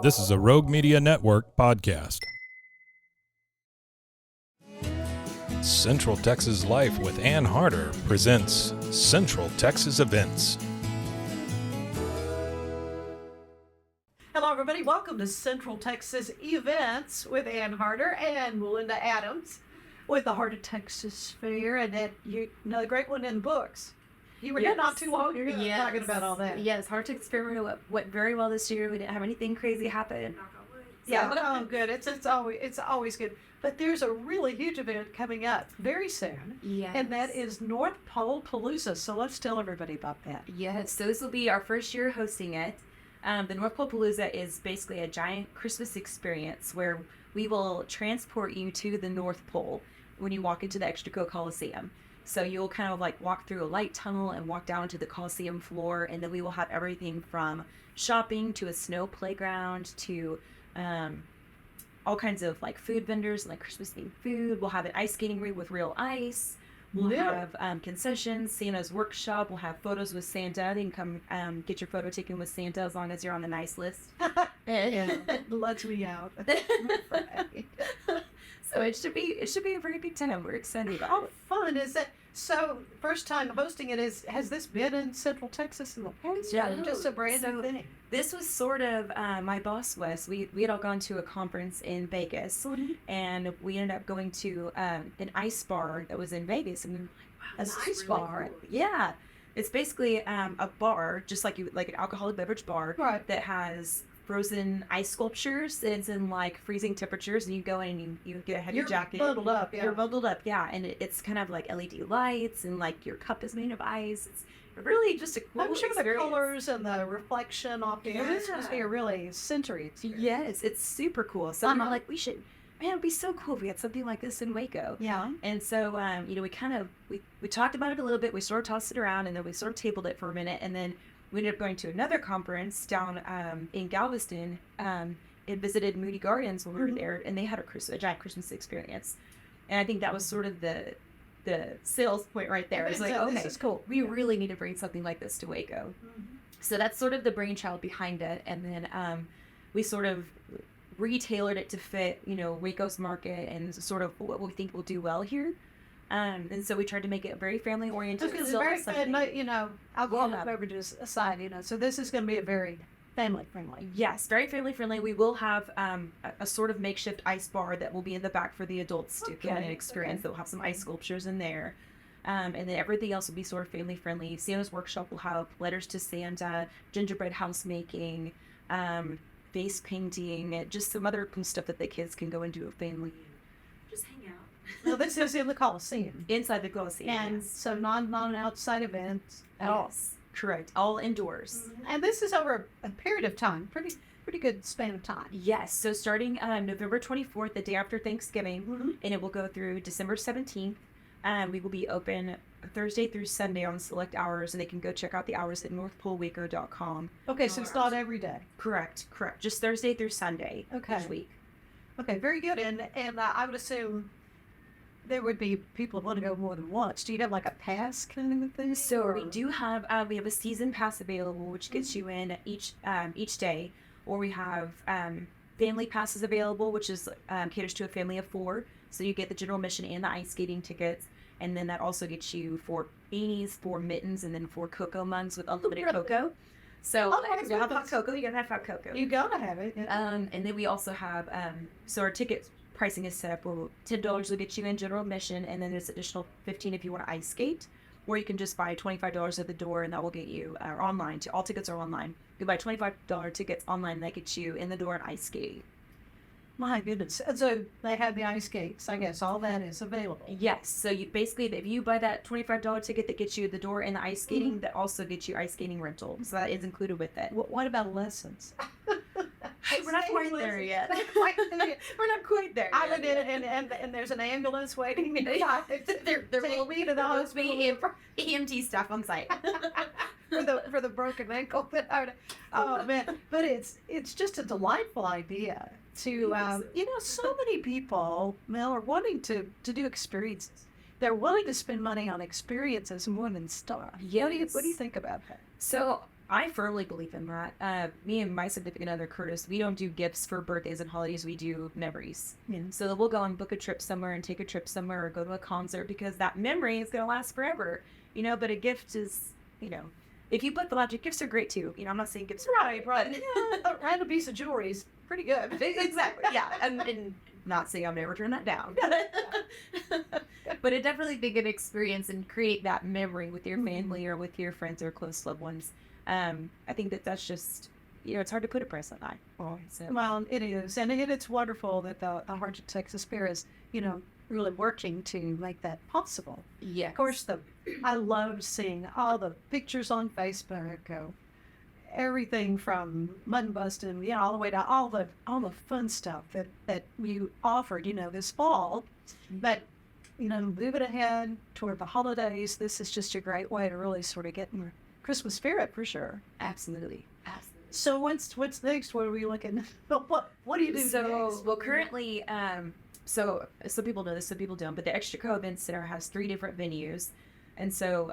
This is a Rogue Media Network podcast. Central Texas Life with Ann Harder presents Central Texas Events. Hello, everybody. Welcome to Central Texas Events with Ann Harder and Melinda Adams with the Heart of Texas Fair, and that another great one in books. You were here not too long ago talking about all that. Yes, Heart of Texas Fair went very well this year. We didn't have anything crazy happen. Yeah, good. It's always good. But there's a really huge event coming up very soon. Yes. And that is North Pole Palooza. So let's tell everybody about that. Yes, so this will be our first year hosting it. The North Pole Palooza is basically a giant Christmas experience where we will transport you to the North Pole when you walk into the Extraco Coliseum. So you'll kind of like walk through a light tunnel and walk down to the Coliseum floor, and then we will have everything from shopping to a snow playground to all kinds of like food vendors, like Christmas themed food. We'll have an ice skating rink with real ice. We'll have concessions, Santa's workshop. We'll have photos with Santa. You can come get your photo taken with Santa as long as you're on the nice list. Yeah, lets me out. So it should be a pretty big time. We're excited about How it. fun is that? So, first time hosting it has this been in Central Texas in the past? Yeah. Just a brand new thing. This was sort of my boss was. We had all gone to a conference in Vegas, and we ended up going to an ice bar that was in Vegas, and we were like, wow, An ice bar? Cool. Yeah, it's basically a bar, just like an alcoholic beverage bar, Right. that has frozen ice sculptures. It's in like freezing temperatures, and you go in and you get a heavy jacket. You're bundled up, yeah. You're bundled up, yeah, and it's kind of like LED lights, and like your cup is made of ice. It's really just a cool I'm sure the experience. colors and the reflection off the It's supposed to be a really sensory experience. Yes, it's super cool. So we're like, it'd be so cool if we had something like this in Waco. Yeah. And so, we talked about it a little bit. We sort of tossed it around, and then we sort of tabled it for a minute, and then we ended up going to another conference down in Galveston. It visited Moody Gardens when we were there, and they had a giant Christmas experience. And I think that was sort of the sales point right there. It's like, okay, this is cool. we really need to bring something like this to Waco. Mm-hmm. So that's sort of the brainchild behind it. And then we sort of retailored it to fit, Waco's market and sort of what we think will do well here. And so we tried to make it very family oriented. Because it's very fun, alcoholic beverages aside, so this is going to be a very family friendly. Yes, very family friendly. We will have a sort of makeshift ice bar that will be in the back for the adults to get an experience. That will have some ice sculptures in there. And then everything else will be sort of family friendly. Santa's workshop will have letters to Santa, gingerbread house making, face painting, just some other cool stuff that the kids can go and do with family. Just hang out. Well, this is in the Coliseum. Inside the Coliseum. And so not an outside event at all. Correct. All indoors. And this is over a period of time, pretty good span of time. Yes. So starting November 24th, the day after Thanksgiving, and it will go through December 17th. We will be open Thursday through Sunday on select hours, and they can go check out the hours at northpolewaco.com. Okay, so it's not every day. Correct. Just Thursday through Sunday each week. Okay, very good. And I would assume there would be people who want to go more than once. Do you have like a pass kind of thing? So we do have a season pass available, which gets you in each day, or we have family passes available, which is caters to a family of 4. So you get the general admission and the ice skating tickets, and then that also gets you 4 beanies, 4 mittens, and then 4 cocoa mugs with unlimited cocoa. So if you have hot cocoa, you gotta have hot cocoa. You gotta have it. Yeah. And then we also have so our ticket pricing is set up where $10 will get you in general admission, and then there's additional $15 if you want to ice skate, or you can just buy $25 at the door, and that will get you online. All tickets are online. You buy $25 tickets online, that gets you in the door and ice skate. My goodness. And so they have the ice skates. I guess all that is available. Yes. So you basically, if you buy that $25 ticket that gets you the door and the ice skating, that also gets you ice skating rental. So that is included with it. What about lessons? We're not quite there yet. We're not quite there. I would, and there's an ambulance waiting. They're will be to the hospital. EMT staff on site for the broken ankle. Oh man! But it's just a delightful idea to so many people, Mel, are wanting to do experiences. They're willing to spend money on experiences more than stuff. Yes. What do you think about that? So I firmly believe in that. Me and my significant other, Curtis, we don't do gifts for birthdays and holidays. We do memories. Yeah. So we'll go and book a trip somewhere and take a trip somewhere or go to a concert because that memory is going to last forever. But a gift is, if you put the logic, gifts are great too. I'm not saying gifts are Right. A random piece of jewelry is pretty good. Exactly. Yeah. And not saying I've never turned that down. But it definitely be a good experience and create that memory with your family or with your friends or close loved ones. I think that's just, it's hard to put a price on that. So. Well, it is. And it's wonderful that the Heart of Texas Fair is, really working to make that possible. Yeah. Of course, I loved seeing all the pictures on Facebook, everything from mutton busting, all the way to all the fun stuff that you offered, this fall. But, moving ahead toward the holidays, this is just a great way to really sort of get in the Christmas spirit for sure. Absolutely. So what's next? What are we looking? What do you do next? Well, currently, so some people know this, some people don't, but the Extraco Events Center has 3 different venues. And so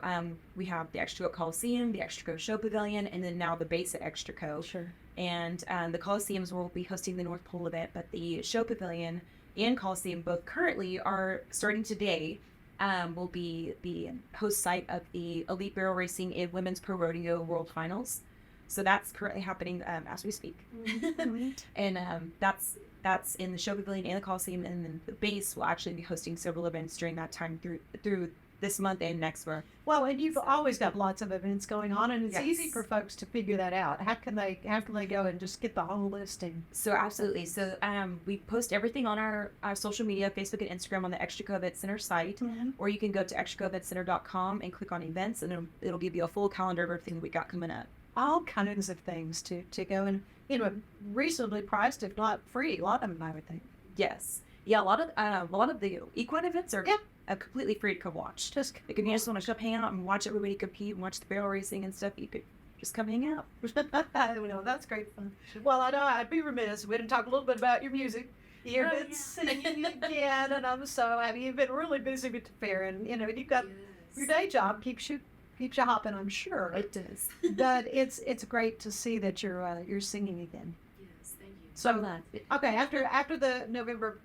we have the Extraco Coliseum, the Extraco Show Pavilion, and then now the base at Extraco. Sure. And the Coliseums will be hosting the North Pole event, but the Show Pavilion and Coliseum both currently are starting today. Will be the host site of the Elite Barrel Racing and Women's Pro Rodeo World Finals. So that's currently happening as we speak. And that's in the Show Pavilion and the Coliseum, and then the base will actually be hosting several events during that time through this month and next month. Well, and you've always got lots of events going on, and it's Yes. easy for folks to figure that out. How can they go and just get the whole listing? So absolutely. So we post everything on our social media, Facebook and Instagram, on the Extraco Events Center site, or you can go to extracoeventscenter.com and click on events, and it'll give you a full calendar of everything that we got coming up. All kinds of things to go and reasonably priced, if not free. A lot of them, I would think. Yes. Yeah. A lot of the equine events are completely free to come watch. Just if you just want to hang out and watch everybody compete and watch the barrel racing and stuff, you could just come hang out. That's great fun. Well, I know I'd be remiss. We didn't talk a little bit about your music. You've been singing again, and you've been really busy with the fair, and you've got your day job keeps you hopping, I'm sure. It does. But it's great to see that you're singing again. Yes, thank you. So okay, after the November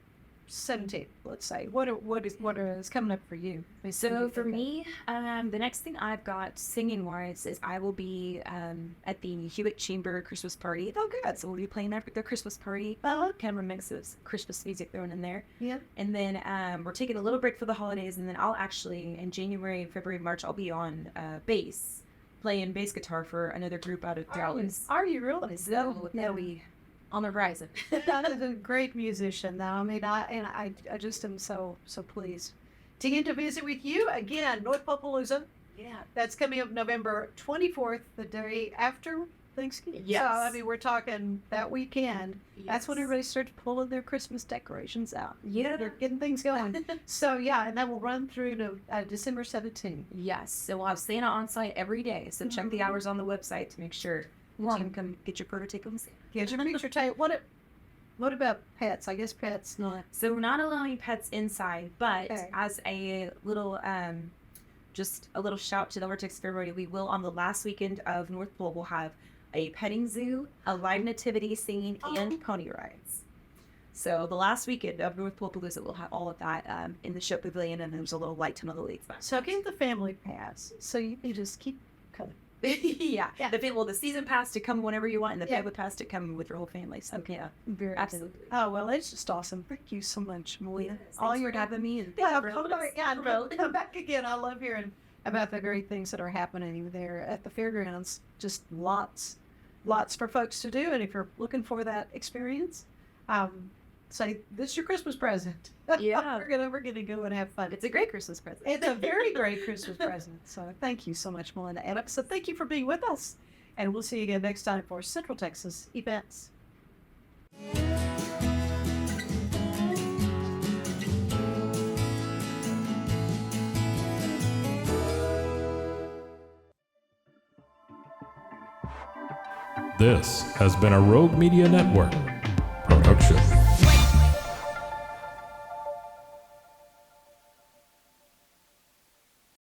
17th, let's say, what is coming up for you? So for me, the next thing I've got singing wise is I will be at the Hewitt Chamber Christmas party. Oh, good. So we'll be playing their Christmas party. Kind of a mix of Christmas music thrown in there. Yeah. And then we're taking a little break for the holidays, and then I'll actually in January, February, March I'll be on bass, playing bass guitar for another group out of Dallas. Are you really? So we on the horizon. That is a great musician, though. I mean, I just am so pleased to get to visit with you again. North Pole Palooza. Yeah. That's coming up November 24th, the day after Thanksgiving. Yes. So, I mean, we're talking that weekend. Yes. That's when everybody starts pulling their Christmas decorations out. Yeah. They're getting things going. So, yeah, and that will run through to December 17th. Yes. So we'll have Santa on site every day. So check the hours on the website to make sure you can come get your prototype on Santa. Get your picture tape. What about pets? I guess pets not. So we're not allowing pets inside, but Okay. as a little, just a little shout to the Vortex Fairway, we will on the last weekend of North Pole, we'll have a petting zoo, a live nativity singing, and pony rides. So the last weekend of North Pole Palooza, we'll have all of that in the show pavilion, and there's a little light to the lakes back. So get the family pass, so you can just keep coming. yeah. Yeah. The season pass to come whenever you want, and the family pass to come with your whole family. So yeah, Very absolutely. Oh, well, it's just awesome. Thank you so much, Melinda. All you're having me, and Come back again. I love hearing about the great things that are happening there at the fairgrounds. Just lots for folks to do. And if you're looking for that experience, say this is your Christmas present. Yeah. we're gonna go and have fun. It's a great Christmas present. It's a very great Christmas present. So thank you so much, Melinda Adams. So thank you for being with us. And we'll see you again next time for Central Texas Events. This has been a Rogue Media Network production.